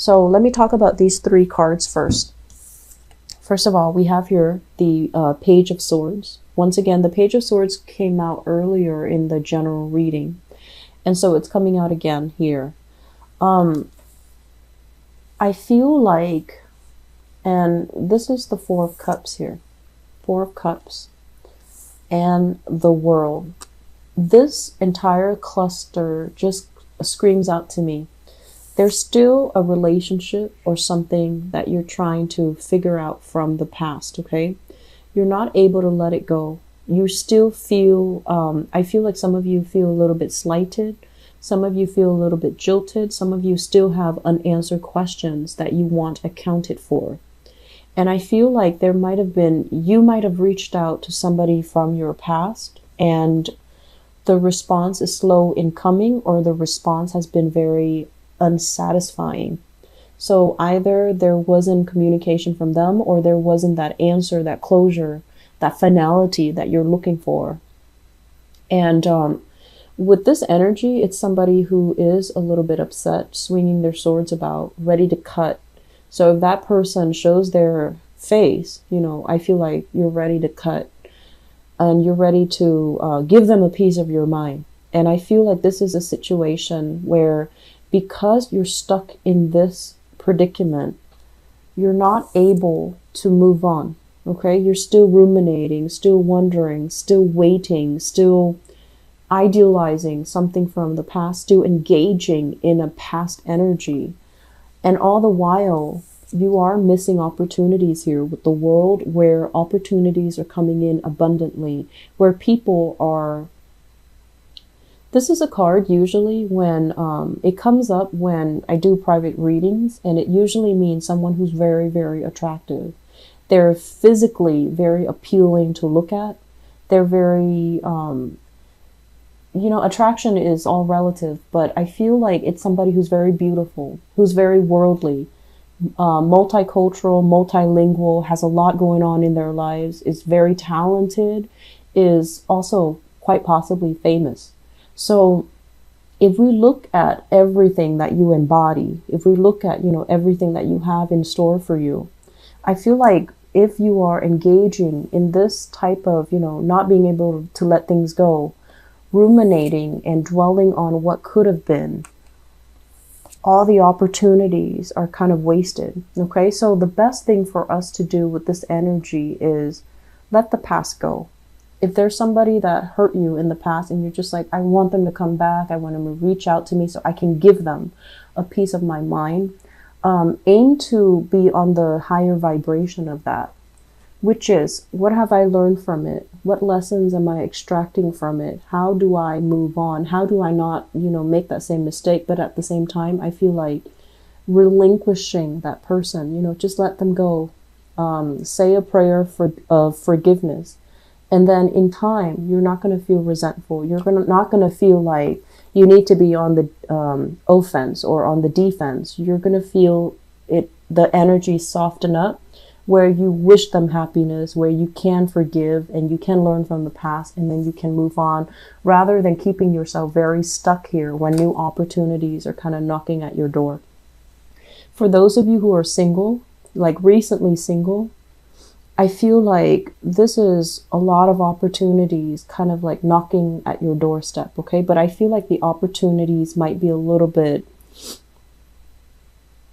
So let me talk about these three cards first. First of all, we have here the Page of Swords. Once again, the Page of Swords came out earlier in the general reading, and so it's coming out again here. I feel like, and this is the Four of Cups here. Four of Cups and the World. This entire cluster just screams out to me. There's still a relationship or something that you're trying to figure out from the past, okay? You're not able to let it go. You still feel, I feel like some of you feel a little bit slighted. Some of you feel a little bit jilted. Some of you still have unanswered questions that you want accounted for. And I feel like there might have been, you might have reached out to somebody from your past and the response is slow in coming, or the response has been very unsatisfying. So either there wasn't communication from them, or there wasn't that answer, that closure, that finality that you're looking for. And with this energy, it's somebody who is a little bit upset, swinging their swords about, ready to cut. So if that person shows their face, you know, I feel like you're ready to cut and you're ready to give them a piece of your mind. And I feel like this is a situation where, because you're stuck in this predicament, you're not able to move on, okay? You're still ruminating, still wondering, still waiting, still idealizing something from the past, still engaging in a past energy. And all the while, you are missing opportunities here with the World, where opportunities are coming in abundantly, where people are. This is a card usually when it comes up when I do private readings, and it usually means someone who's very, very attractive. They're physically very appealing to look at. They're very, you know, attraction is all relative, but I feel like it's somebody who's very beautiful, who's very worldly, multicultural, multilingual, has a lot going on in their lives, is very talented, is also quite possibly famous. So if we look at everything that you embody, if we look at, you know, everything that you have in store for you, I feel like if you are engaging in this type of, you know, not being able to let things go, ruminating and dwelling on what could have been, all the opportunities are kind of wasted. Okay, so the best thing for us to do with this energy is let the past go. If there's somebody that hurt you in the past and you're just like, I want them to come back, I want them to reach out to me so I can give them a piece of my mind, aim to be on the higher vibration of that, which is, what have I learned from it? What lessons am I extracting from it? How do I move on? How do I not, you know, make that same mistake? But at the same time, I feel like relinquishing that person, you know, just let them go. Say a prayer of forgiveness. And then in time, you're not going to feel resentful. You're not going to feel like you need to be on the offense or on the defense. You're going to feel the energy soften up, where you wish them happiness, where you can forgive and you can learn from the past, and then you can move on, rather than keeping yourself very stuck here when new opportunities are kind of knocking at your door. For those of you who are single, like recently single, I feel like this is a lot of opportunities kind of like knocking at your doorstep, okay? But I feel like the opportunities might be a little bit,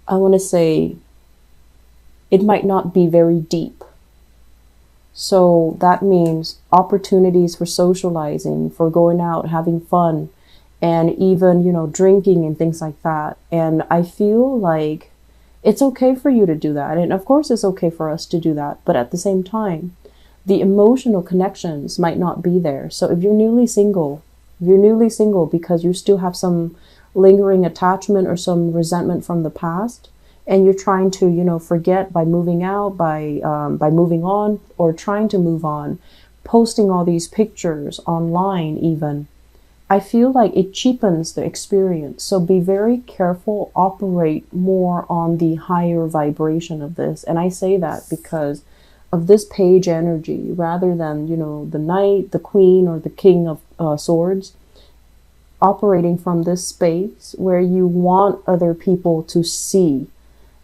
I want to say, it might not be very deep. So that means opportunities for socializing, for going out, having fun, and even, you know, drinking and things like that. And I feel like it's okay for you to do that. And of course it's okay for us to do that. But at the same time, the emotional connections might not be there. So if you're newly single because you still have some lingering attachment or some resentment from the past, and you're trying to, you know, forget by moving out, by moving on, or trying to move on, posting all these pictures online even, I feel like it cheapens the experience. So be very careful, operate more on the higher vibration of this. And I say that because of this page energy, rather than, you know, the knight, the queen, or the king of swords, operating from this space where you want other people to see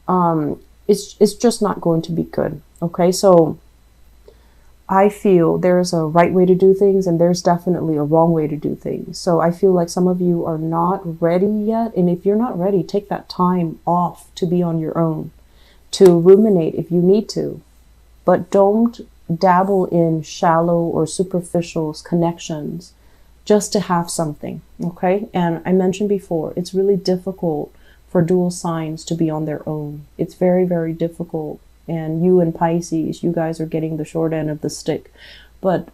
it's just not going to be good. Okay, so I feel there's a right way to do things and there's definitely a wrong way to do things. So I feel like some of you are not ready yet. And if you're not ready, take that time off to be on your own, to ruminate if you need to. But don't dabble in shallow or superficial connections just to have something. Okay. And I mentioned before, it's really difficult for dual signs to be on their own. It's very, very difficult. And you and Pisces, you guys are getting the short end of the stick. But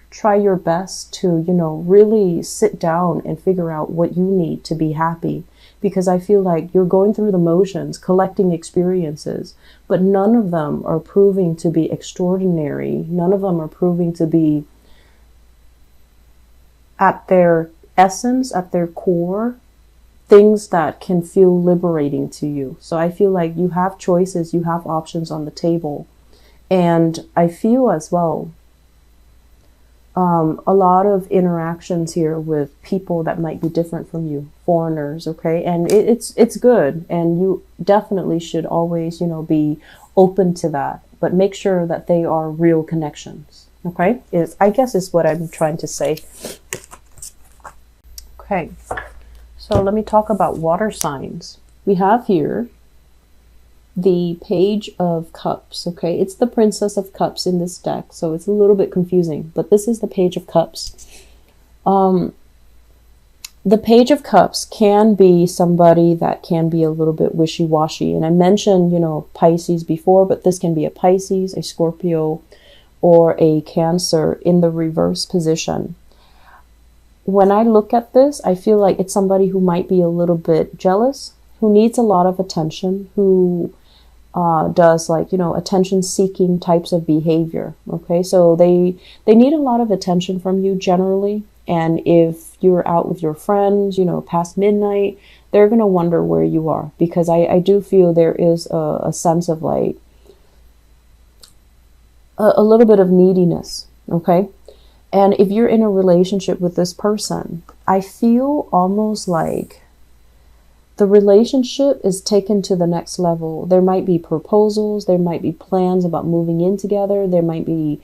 try your best to, really sit down and figure out what you need to be happy. Because I feel like you're going through the motions, collecting experiences, but none of them are proving to be extraordinary. None of them are proving to be at their essence, at their core, things that can feel liberating to you. So I feel like you have choices, you have options on the table. And I feel as well, a lot of interactions here with people that might be different from you, foreigners, okay? And it's good. And you definitely should always, be open to that, but make sure that they are real connections, okay? I guess is what I'm trying to say. Okay. So let me talk about water signs. We have here the Page of Cups, okay? It's the Princess of Cups in this deck, so it's a little bit confusing, but this is the Page of Cups. The Page of Cups can be somebody that can be a little bit wishy-washy, and I mentioned, Pisces before, but this can be a Pisces, a Scorpio, or a Cancer in the reverse position. When I look at this, I feel like it's somebody who might be a little bit jealous, who needs a lot of attention, who does attention-seeking types of behavior. Okay, so they need a lot of attention from you generally. And if you're out with your friends, past midnight, they're going to wonder where you are. Because I do feel there is a sense of like a little bit of neediness. Okay. And if you're in a relationship with this person, I feel almost like the relationship is taken to the next level. There might be proposals. There might be plans about moving in together. There might be,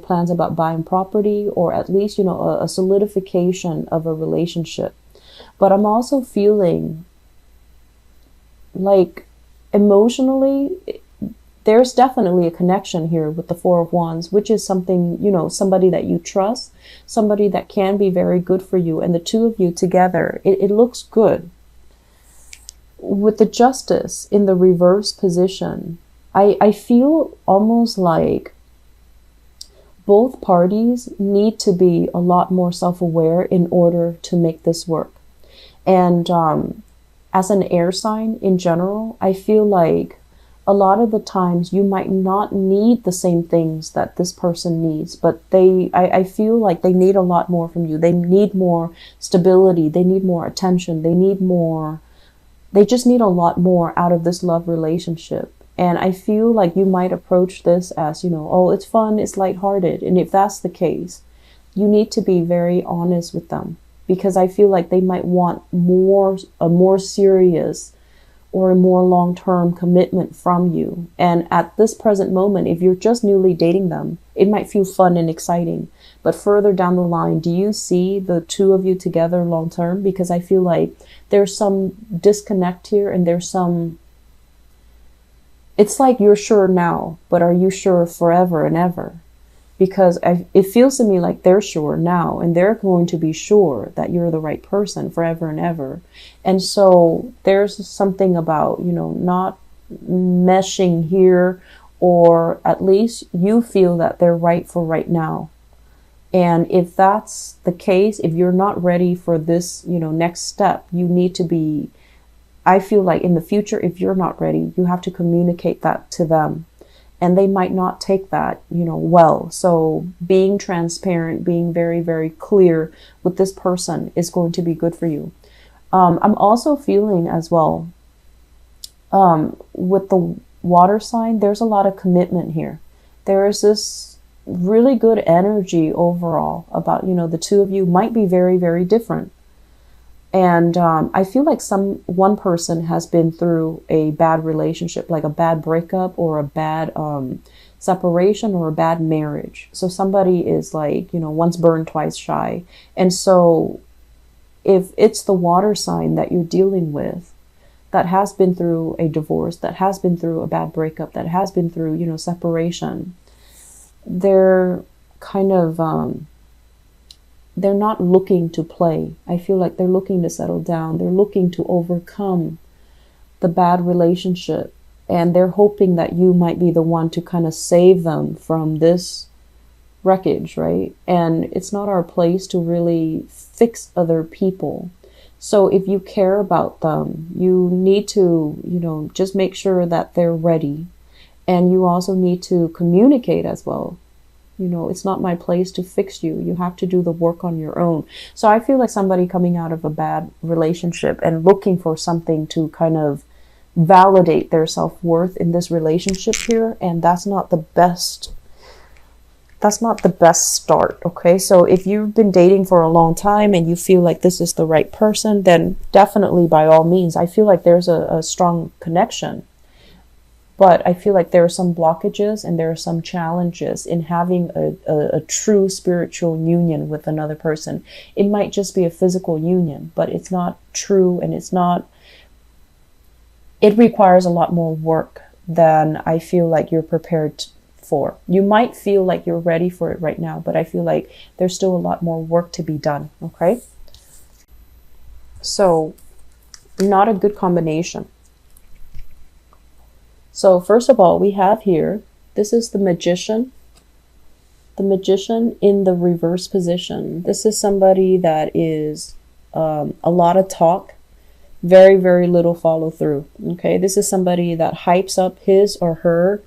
plans about buying property, or at least, a solidification of a relationship. But I'm also feeling like emotionally, there's definitely a connection here with the Four of Wands, which is something, somebody that you trust, somebody that can be very good for you. And the two of you together, it looks good. With the Justice in the reverse position, I feel almost like both parties need to be a lot more self-aware in order to make this work. And as an air sign in general, I feel like a lot of the times you might not need the same things that this person needs, but I feel like they need a lot more from you. They need more stability. They need more attention. They just need a lot more out of this love relationship. And I feel like you might approach this as, oh, it's fun, it's lighthearted. And if that's the case, you need to be very honest with them, because I feel like they might want a more serious or a more long-term commitment from you. And at this present moment, if you're just newly dating them, it might feel fun and exciting. But further down the line, do you see the two of you together long-term? Because I feel like there's some disconnect here, and it's like you're sure now, but are you sure forever and ever? Because it feels to me like they're sure now, and they're going to be sure that you're the right person forever and ever. And so there's something about, not meshing here, or at least you feel that they're right for right now. And if that's the case, if you're not ready for this, next step, you need to be, I feel like in the future, if you're not ready, you have to communicate that to them. And they might not take that, well. So being transparent, being very, very clear with this person is going to be good for you. I'm also feeling as well, with the water sign, there's a lot of commitment here. There is this really good energy overall about, the two of you might be very, very different. And I feel like one person has been through a bad relationship, like a bad breakup or a bad separation or a bad marriage. So somebody is like, once burned, twice shy. And so if it's the water sign that you're dealing with that has been through a divorce, that has been through a bad breakup, that has been through, separation, they're kind of they're not looking to play. I feel like they're looking to settle down. They're looking to overcome the bad relationship. And they're hoping that you might be the one to kind of save them from this wreckage, right? And it's not our place to really fix other people. So if you care about them, you need to, just make sure that they're ready. And you also need to communicate as well. It's not my place to fix you. You have to do the work on your own. So I feel like somebody coming out of a bad relationship and looking for something to kind of validate their self-worth in this relationship here. And that's not the best start. Okay. So if you've been dating for a long time and you feel like this is the right person, then definitely by all means, I feel like there's a strong connection. But I feel like there are some blockages and there are some challenges in having a true spiritual union with another person. It might just be a physical union, but it's not true, and it requires a lot more work than I feel like you're prepared for. You might feel like you're ready for it right now, but I feel like there's still a lot more work to be done, okay? So, not a good combination. So first of all, we have here, this is the Magician. The Magician in the reverse position. This is somebody that is a lot of talk, very, very little follow through. Okay, this is somebody that hypes up his or her.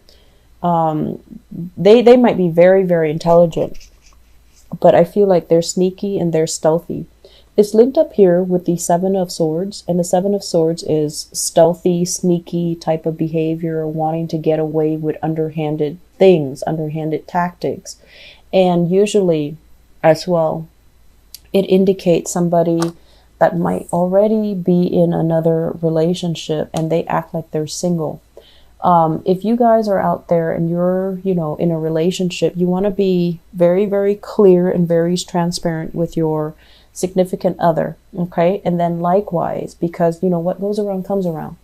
They might be very, very intelligent, but I feel like they're sneaky and they're stealthy. It's linked up here with the Seven of Swords, and the Seven of Swords is stealthy, sneaky type of behavior, wanting to get away with underhanded things, underhanded tactics. And usually, as well, it indicates somebody that might already be in another relationship and they act like they're single. If you guys are out there and you're, in a relationship, you want to be very, very clear and very transparent with your significant other, okay? And then likewise, because what goes around comes around.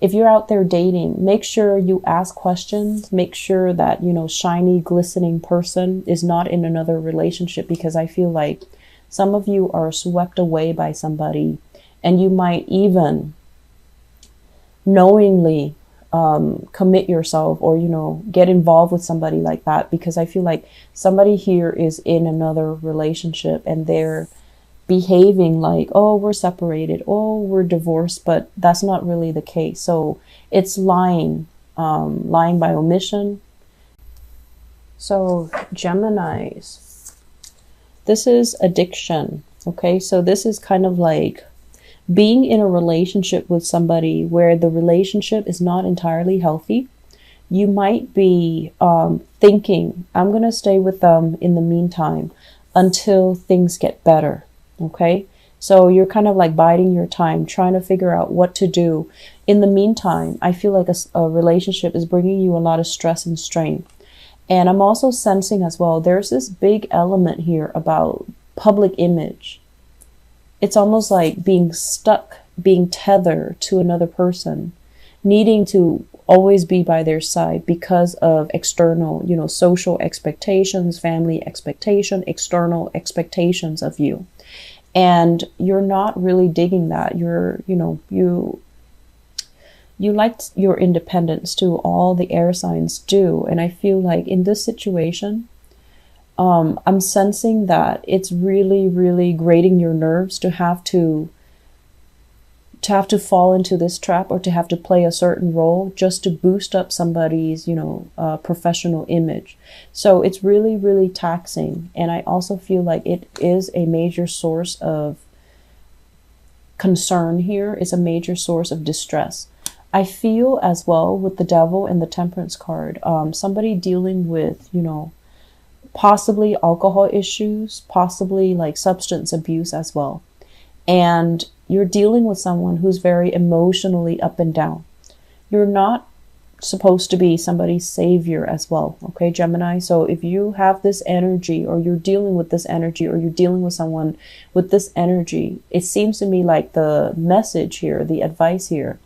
If you're out there dating, make sure you ask questions. Make sure that shiny, glistening person is not in another relationship, because I feel like some of you are swept away by somebody, and you might even knowingly commit yourself or get involved with somebody like that, because I feel like somebody here is in another relationship and they're behaving like, oh, we're separated, oh, we're divorced, but that's not really the case. So it's lying by omission. So Geminis, this is addiction. Okay, so this is kind of like being in a relationship with somebody where the relationship is not entirely healthy. You might be thinking, I'm going to stay with them in the meantime until things get better. Okay, so you're kind of like biding your time, trying to figure out what to do. In the meantime, I feel like a relationship is bringing you a lot of stress and strain. And I'm also sensing as well, there's this big element here about public image. It's almost like being stuck, being tethered to another person, needing to always be by their side because of external, social expectations, family expectation, external expectations of you. And you're not really digging that. You like your independence too. All the air signs do. And I feel like in this situation, I'm sensing that it's really, really grating your nerves to have to fall into this trap, or to have to play a certain role just to boost up somebody's, professional image. So it's really, really taxing. And I also feel like it is a major source of concern here. It's a major source of distress. I feel as well with the Devil and the Temperance card, somebody dealing with, possibly alcohol issues, possibly like substance abuse as well. and you're dealing with someone who's very emotionally up and down. You're not supposed to be somebody's savior as well, okay, Gemini? So if you have this energy, or you're dealing with this energy, or you're dealing with someone with this energy, it seems to me like the message here, the advice here,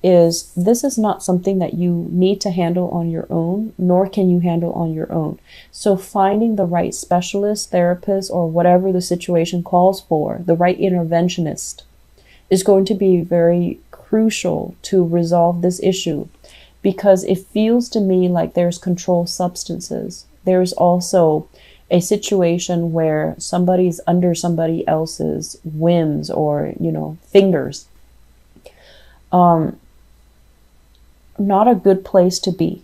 is this is not something that you need to handle on your own, nor can you handle on your own. So finding the right specialist, therapist, or whatever the situation calls for, the right interventionist, is going to be very crucial to resolve this issue, because it feels to me like there's controlled substances. There's also a situation where somebody's under somebody else's whims or, fingers. Not a good place to be.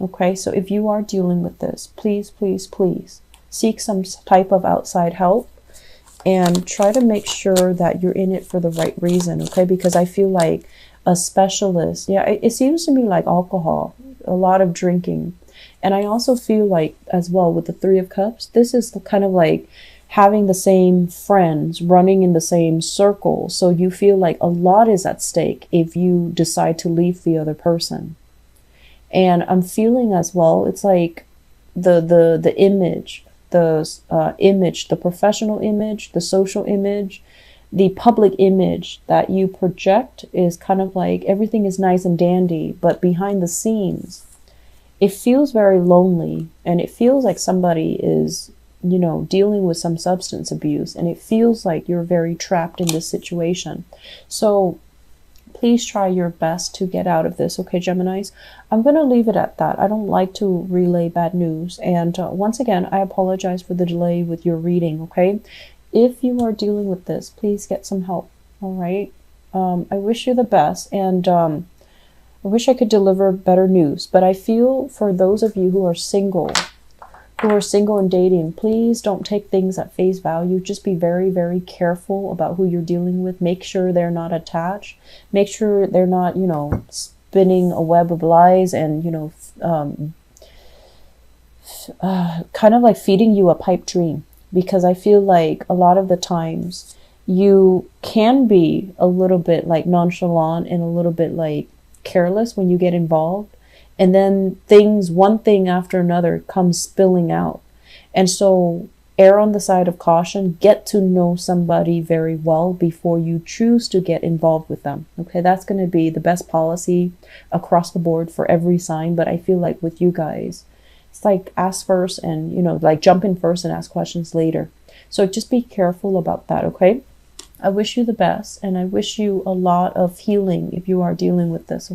Okay, so if you are dealing with this, please, please, please seek some type of outside help and try to make sure that you're in it for the right reason, okay? Because I feel like a specialist, it seems to me like alcohol, a lot of drinking. And I also feel like, as well, with the Three of Cups, this is kind of like having the same friends, running in the same circle. So you feel like a lot is at stake if you decide to leave the other person. And I'm feeling as well, it's like the image, the professional image, the social image, the public image that you project is kind of like everything is nice and dandy, but behind the scenes, it feels very lonely, and it feels like somebody is, dealing with some substance abuse, and it feels like you're very trapped in this situation. So please try your best to get out of this, okay, Geminis? I'm going to leave it at that. I don't like to relay bad news. And once again, I apologize for the delay with your reading, okay? If you are dealing with this, please get some help, all right? I wish you the best, and I wish I could deliver better news. But I feel for those of you who are single and dating, please don't take things at face value. Just be very, very careful about who you're dealing with. Make sure they're not attached. Make sure they're not, spinning a web of lies and, kind of like feeding you a pipe dream. Because I feel like a lot of the times you can be a little bit like nonchalant and a little bit like careless when you get involved. And then one thing after another comes spilling out. And so err on the side of caution. Get to know somebody very well before you choose to get involved with them. Okay, that's going to be the best policy across the board for every sign. But I feel like with you guys, it's like ask first and, like jump in first and ask questions later. So just be careful about that, okay? I wish you the best, and I wish you a lot of healing if you are dealing with this.